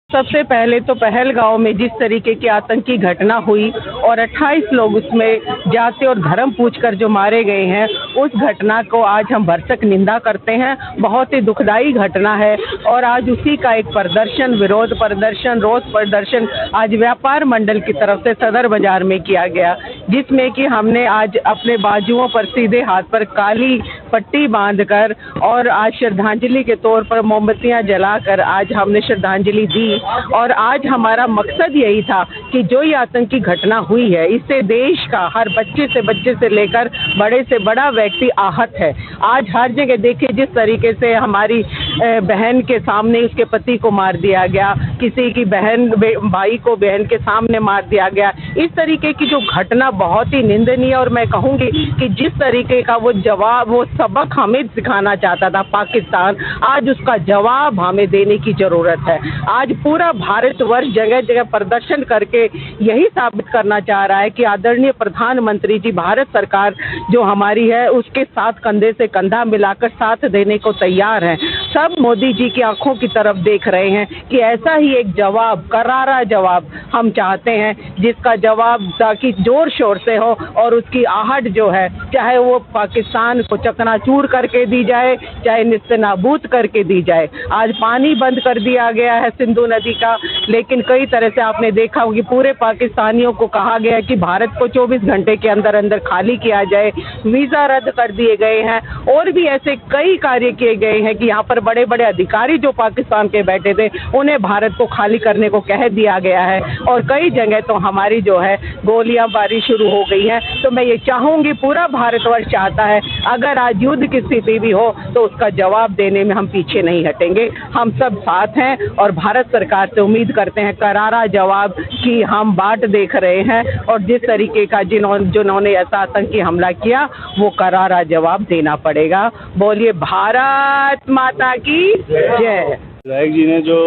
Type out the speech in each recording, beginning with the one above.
सबसे पहले तो पहलगांव में जिस तरीके की आतंकी घटना हुई और 28 लोग उसमें जाति और धर्म पूछकर जो मारे गए हैं, उस घटना को आज हम भरसक निंदा करते हैं। बहुत ही दुखदाई घटना है और आज उसी का एक प्रदर्शन, विरोध प्रदर्शन, रोष प्रदर्शन आज व्यापार मंडल की तरफ से सदर बाजार में किया गया, जिसमें कि हमने आज अपने बाजुओं पर सीधे हाथ पर काली पट्टी बांधकर और आज श्रद्धांजलि के तौर पर मोमबत्तियां जलाकर आज हमने श्रद्धांजलि दी। और आज हमारा मकसद यही था कि जो ये आतंकी घटना हुई है, इससे देश का हर बच्चे से लेकर बड़े से बड़ा व्यक्ति आहत है। आज हर जगह देखिए जिस तरीके से हमारी बहन के सामने उसके पति को मार दिया गया, किसी की भाई को बहन के सामने मार दिया गया, इस तरीके की जो घटना बहुत ही निंदनीय। और मैं कहूँगी कि जिस तरीके का वो सबक हमें सिखाना चाहता था पाकिस्तान, आज उसका जवाब हमें देने की जरूरत है। आज पूरा भारतवर्ष जगह जगह प्रदर्शन करके यही साबित करना चाह रहा है कि आदरणीय प्रधानमंत्री जी, भारत सरकार जो हमारी है उसके साथ कंधे से कंधा मिलाकर साथ देने को तैयार हैं। सब मोदी जी की आंखों की तरफ देख रहे हैं कि ऐसा ही एक जवाब, करारा जवाब हम चाहते हैं, जिसका जवाब ताकि जोर शोर से हो और उसकी आहट जो है, चाहे वो पाकिस्तान को चकनाचूर करके दी जाए, चाहे निस्तेनाबूद करके दी जाए। आज पानी बंद कर दिया गया है सिंधु नदी का, लेकिन कई तरह से आपने देखा होगा कि पूरे पाकिस्तानियों को कहा गया कि भारत को 24 घंटे के अंदर अंदर खाली किया जाए, वीजा रद्द कर दिए गए हैं और भी ऐसे कई कार्य किए गए हैं कि यहाँ पर बड़े बड़े अधिकारी जो पाकिस्तान के बैठे थे उन्हें भारत को खाली करने को कह दिया गया है और कई जगह तो हमारी जो है गोलियांबारी शुरू हो गई है। तो मैं ये चाहूंगी, पूरा भारतवर्ष चाहता है अगर आज युद्ध की स्थिति भी हो तो उसका जवाब देने में हम पीछे नहीं हटेंगे। हम सब साथ हैं और भारत सरकार से उम्मीद करते हैं करारा जवाब की हम बाट देख रहे हैं और जिस तरीके का जिन्होंने ऐसा आतंकी हमला किया वो करारा जवाब देना पड़ेगा। बोलिए भारत माता की जय। विधायक जी ने जो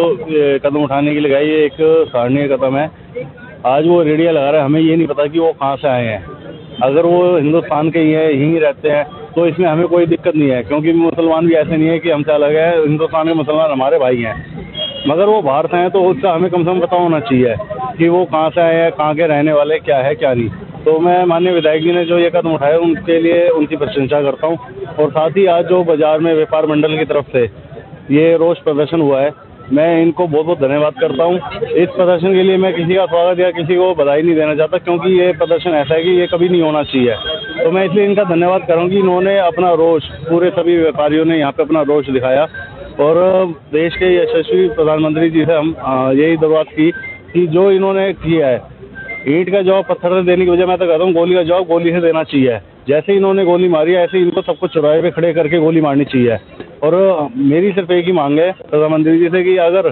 कदम उठाने के लिए लगाई, ये एक सराहनीय कदम है। आज वो रेडियो लगा रहे हैं, हमें ये नहीं पता कि वो कहाँ से आए हैं। अगर वो हिंदुस्तान के ही हैं, यहीं रहते हैं, तो इसमें हमें कोई दिक्कत नहीं है, क्योंकि मुसलमान भी ऐसे नहीं है कि हमसे अलग है। हिंदुस्तान के मुसलमान हमारे भाई हैं, मगर वो बाहर से हैं तो उसका हमें कम से कम पता होना चाहिए कि वो कहाँ से आए हैं, कहाँ के रहने वाले, क्या है क्या नहीं। तो मैं माननीय विधायक जी ने जो ये कदम उठाया उनके लिए उनकी प्रशंसा करता हूँ। और साथ ही आज जो बाजार में व्यापार मंडल की तरफ से ये रोष प्रदर्शन हुआ है, मैं इनको बहुत बहुत धन्यवाद करता हूँ। इस प्रदर्शन के लिए मैं किसी का स्वागत या किसी को बधाई नहीं देना चाहता, क्योंकि ये प्रदर्शन ऐसा है कि ये कभी नहीं होना चाहिए। तो मैं इसलिए इनका धन्यवाद करूँगी, इन्होंने अपना रोष, पूरे सभी व्यापारियों ने यहाँ पे अपना रोष दिखाया और देश के यशस्वी प्रधानमंत्री जी से हम यही दरख्वास्त की कि जो इन्होंने किया है, ईंट का जवाब पत्थर से देने की वजह मैं तो कहता हूँ गोली का जवाब गोली से देना चाहिए। जैसे इन्होंने गोली मारी है ऐसे इनको सबको चौराहे पे खड़े करके गोली मारनी चाहिए। और मेरी सिर्फ एक ही मांग है प्रधानमंत्री जी से कि अगर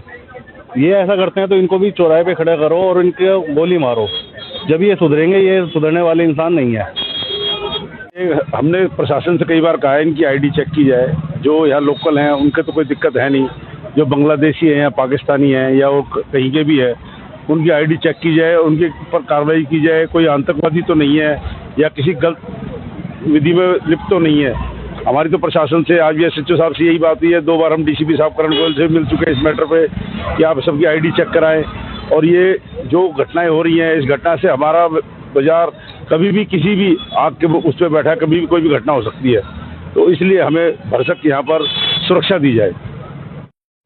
ये ऐसा करते हैं तो इनको भी चौराहे पे खड़े करो और इनके गोली मारो, जब ये सुधरेंगे। ये सुधरने वाले इंसान नहीं है। हमने प्रशासन से कई बार कहा है इनकी आईडी चेक की जाए। जो यहाँ लोकल हैं उनके तो कोई दिक्कत है नहीं, जो बांग्लादेशी हैं या पाकिस्तानी हैं या वो कहीं के भी है, उनकी आईडी चेक की जाए, उनके ऊपर कार्रवाई की जाए। कोई आतंकवादी तो नहीं है या किसी गलत विधि में लिप्त तो नहीं है। हमारी तो प्रशासन से आज भी एसएचओ साहब से यही बात हुई है। 2 बार हम डीसीपी साहब करण गोयल से मिल चुके हैं इस मैटर पे कि आप सबकी आईडी चेक कराएं। और ये जो घटनाएं हो रही हैं, इस घटना से हमारा बाजार कभी भी किसी भी आग के उस पर बैठा, कभी भी कोई भी घटना हो सकती है। तो इसलिए हमें भरसक यहाँ पर सुरक्षा दी जाए।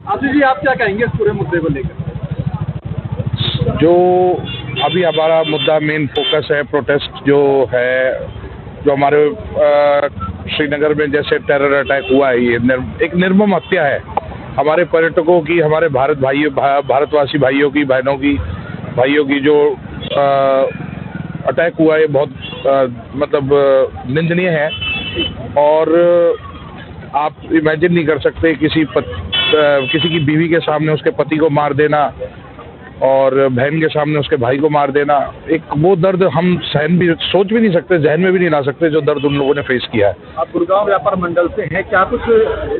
आशीष जी, आप क्या कहेंगे इस पूरे मुद्दे को लेकर? जो अभी हमारा मुद्दा मेन फोकस है, प्रोटेस्ट जो है, जो हमारे श्रीनगर में जैसे टेरर अटैक हुआ है, ये एक निर्मम हत्या है हमारे पर्यटकों की, हमारे भारतवासी भाइयों की, बहनों की, भाइयों की। जो अटैक हुआ है बहुत मतलब निंदनीय है। और आप इमेजिन नहीं कर सकते किसी की बीवी के सामने उसके पति को मार देना और बहन के सामने उसके भाई को मार देना। एक वो दर्द हम सोच भी नहीं सकते, जहन में भी नहीं ला सकते जो दर्द उन लोगों ने फेस किया है। आप गुड़गांव व्यापार मंडल से हैं, क्या कुछ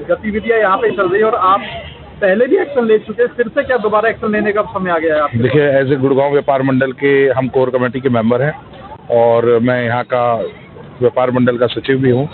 गतिविधियां यहाँ पे चल रही है और आप पहले भी एक्शन ले चुके हैं, फिर से क्या दोबारा एक्शन लेने का समय आ गया है? देखिए, एज ए गुड़गांव व्यापार मंडल के हम कोर कमेटी के मेंबर हैं और मैं यहाँ का व्यापार मंडल का सचिव भी हूँ।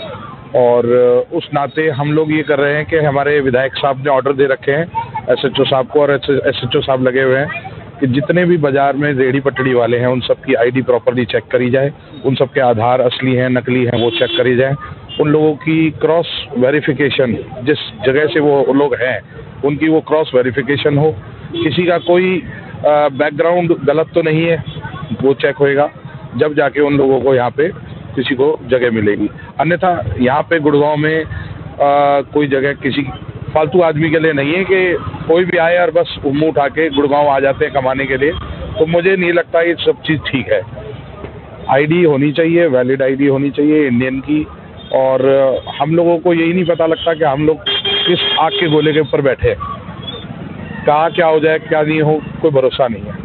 और उस नाते हम लोग ये कर रहे हैं कि हमारे विधायक साहब ने ऑर्डर दे रखे हैं SHO साहब को, और SHO साहब लगे हुए हैं कि जितने भी बाजार में रेहड़ी पटड़ी वाले हैं उन सबकी ID प्रॉपरली चेक करी जाए, उन सबके आधार असली हैं नकली हैं वो चेक करी जाए, उन लोगों की क्रॉस वेरिफिकेशन, जिस जगह से वो लोग हैं उनकी वो क्रॉस वेरिफिकेशन हो, किसी का कोई बैकग्राउंड गलत तो नहीं है वो चेक होएगा, जब जाके उन लोगों को यहाँ पे किसी को जगह मिलेगी। अन्यथा यहाँ पे गुड़गांव में कोई जगह किसी फालतू आदमी के लिए नहीं है कि कोई भी आए और बस मुंह उठा के गुड़गांव आ जाते हैं कमाने के लिए, तो मुझे नहीं लगता ये सब चीज़ ठीक है। ID होनी चाहिए, वैलिड ID होनी चाहिए इंडियन की, और हम लोगों को यही नहीं पता लगता कि हम लोग किस आग के गोले के ऊपर बैठे हैं, कहाँ क्या हो जाए क्या नहीं हो कोई भरोसा नहीं है।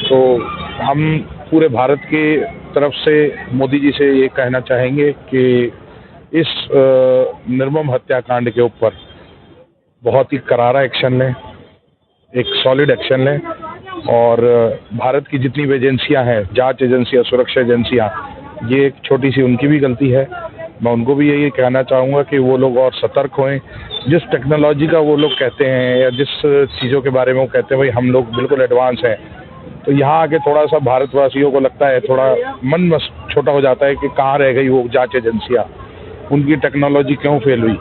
तो हम पूरे भारत के तरफ से मोदी जी से ये कहना चाहेंगे कि इस निर्मम हत्याकांड के ऊपर बहुत ही करारा एक्शन लें, एक सॉलिड एक्शन लें, और भारत की जितनी भी एजेंसियां हैं, जांच एजेंसियां, सुरक्षा एजेंसियां, ये एक छोटी सी उनकी भी गलती है। मैं उनको भी यही कहना चाहूँगा कि वो लोग और सतर्क होएं। जिस टेक्नोलॉजी का वो लोग कहते हैं या जिस चीज़ों के बारे में वो कहते हैं भाई हम लोग बिल्कुल एडवांस हैं, तो यहाँ आके थोड़ा सा भारतवासियों को लगता है, थोड़ा मन छोटा हो जाता है कि कहाँ रह गई वो जांच एजेंसियाँ, उनकी टेक्नोलॉजी क्यों फेल हुई।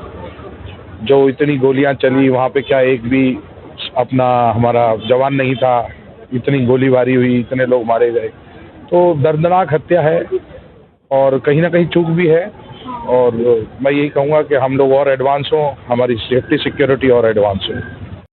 जो इतनी गोलियां चली वहाँ पे क्या एक भी अपना हमारा जवान नहीं था, इतनी गोलीबारी हुई, इतने लोग मारे गए, तो दर्दनाक हत्या है और कहीं ना कहीं चूक भी है। और मैं यही कहूँगा कि हम लोग और एडवांस हों, हमारी सेफ्टी सिक्योरिटी और एडवांस हो।